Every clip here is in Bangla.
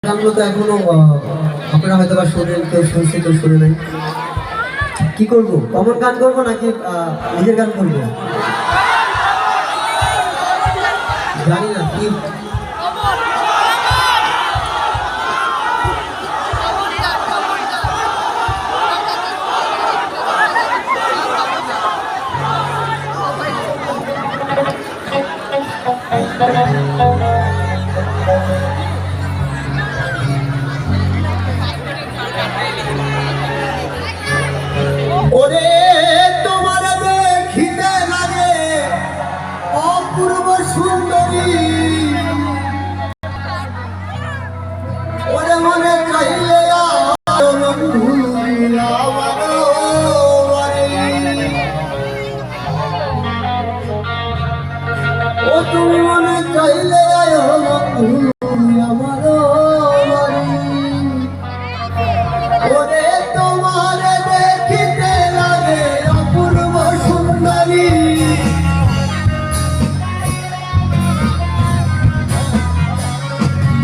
গানগুলো তো এখনো আপনারা হয়তো বা শোনেন, কেউ শুনছে কেউ শুনে নাই। কি করবো, কমন গান করবো নাকি নিজের গান করবো জানি না কি। ওরে তোমার দেখিতে লাগে অপূর্ব সুন্দরী, ওরে মনে চাইলে ও তুমি মনে চাইলে আমার ওরে তোমার দেখিতে লাগে অপূর্ব সুন্দরী,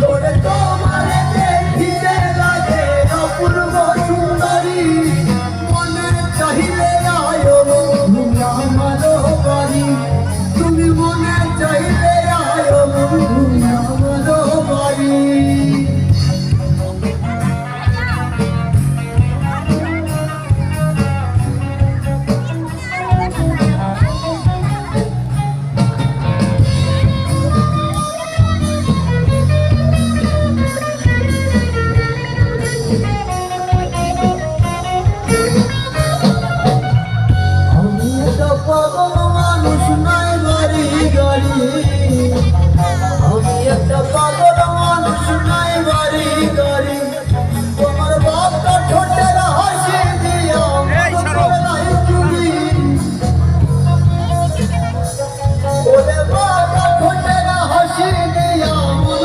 ওরে তোমার দেখিতে লাগে অপূর্ব সুন্দরী, মনে চাইলে আয় আমার বাড়ি, তুমি মনে চাইলে আয় আমার বাড়ি। আমি একটা পাগল মানুষ নাই বাড়ি গাড়ি, তোমার বাপটা ঠোঁটের হাসি দিয়া নাই চুরি, ওরে বাপটা ঠোঁটের হাসি দিয়া মন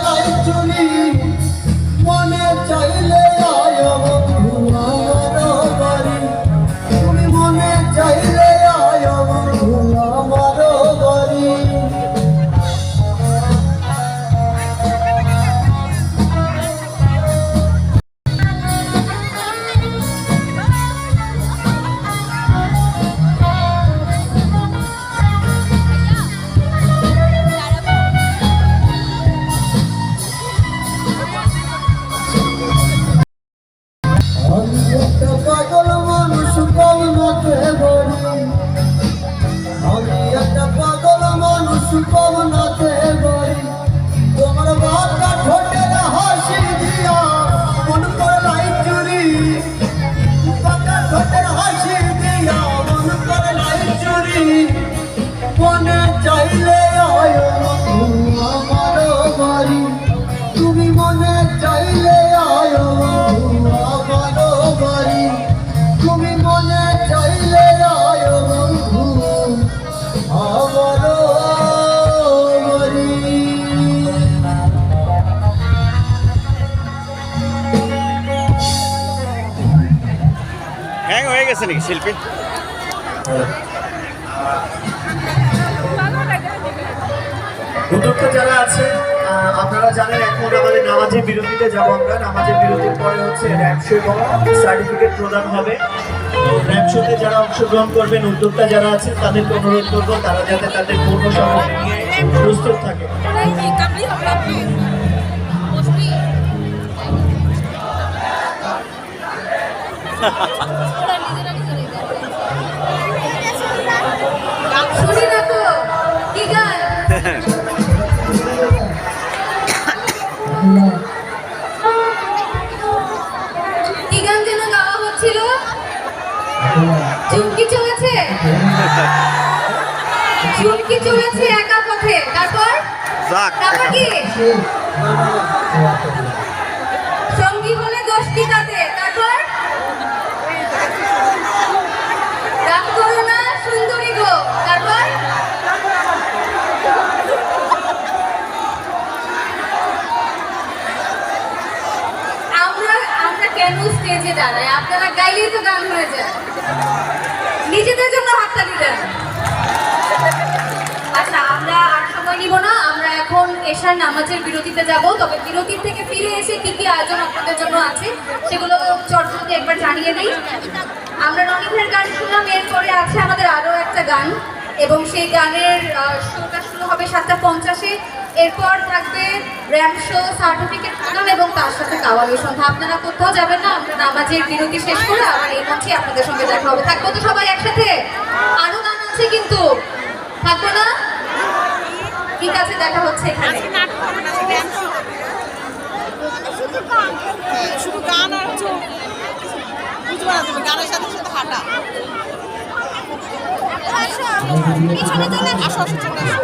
নাই চুরি, মনে চাইলে আয় বন্ধু আমার বাড়ি, তুমি মনে চাইলে আয় বন্ধু আমার বাড়ি। পাগল মানুষ কমনাতে বলি, আমি একটা পাগল মানুষ কমনাতে বলি, তোমার বাপটা ঠোঁটের হাসি দিয়া মন করলাই চুরি, বাপটা ঠোঁটের হাসি দিয়া মন করলাই চুরি, মনে চাইলে আয় আমার বাড়ি, তুমি মনে চাইলে আয় আমার বাড়ি, তুমি মনে চাইলে আয় বন্ধু আমার বাড়ি। হ্যাং হয়ে গেছে নাকি শিল্পী? উদ্যোক্তা যারা আছে আপনারা জানেন এখন আমাদের নামাজের বিরতিতে যাব, আমরা নামাজের বিরতির পরে হচ্ছে র্যাপ শো এবং সার্টিফিকেট প্রদান হবে। তো র্যাপ শোতে যারা অংশগ্রহণ করবেন, উদ্যোক্তা যারা আছেন তাদেরকে অনুরোধ করবো তারা যাতে তাদের পূর্ণ সামগ্রী নিয়ে প্রস্তুত থাকে। শুনি না তো কি গান, কি গান যেন গাওয়া হচ্ছিল? চুমকি চলেছে, চুমকি চলেছে একা পথে, তারপর তারপর কি সঙ্গী হলে দোষ কি তাতে, তারপর রাগ করো না সুন্দরী গো, তারপর আমরা কেন স্টেজে দাঁড়াই? আপনারা গাইলেই তো গান হয়ে যায়, নিজেদের জন্য হাততালি দেন। আচ্ছা, আমরা আর সময় নিব না, আমরা এখন এশার নামাজের বিরতিতে যাব। তবে বিরতির থেকে ফিরে শেষে কি কি আয়োজন আপনাদের জন্য আছে সেগুলো চটজলদি একবার জানিয়ে দিই। আমরা রনি ভাইয়ের গান শুনলাম, এরপরে আছে আমাদের আরও একটা গান এবং সেই গানের শোটা শুরু হবে 7:50-এ। এরপর থাকবে র্যাম্প শো, সার্টিফিকেট প্রদান এবং তার সাথে কাওয়ালি সন্ধ্যা। আপনারা কোথাও যাবেন না, আমরা নামাজের বিরতি শেষ করে আবার এই মঞ্চে আপনাদের সঙ্গে দেখা হবে। থাকবো তো সবাই একসাথে? আরও গান আছে কিন্তু, থাকবো না? ঠিক আছে, দেখা হচ্ছে এখানে। শুধু গান আর হচ্ছে বুঝতে পারা যাবে, গানের সাথে সাথে হাঁটা। পিছনে চলে আসো, আসো চলে আসো।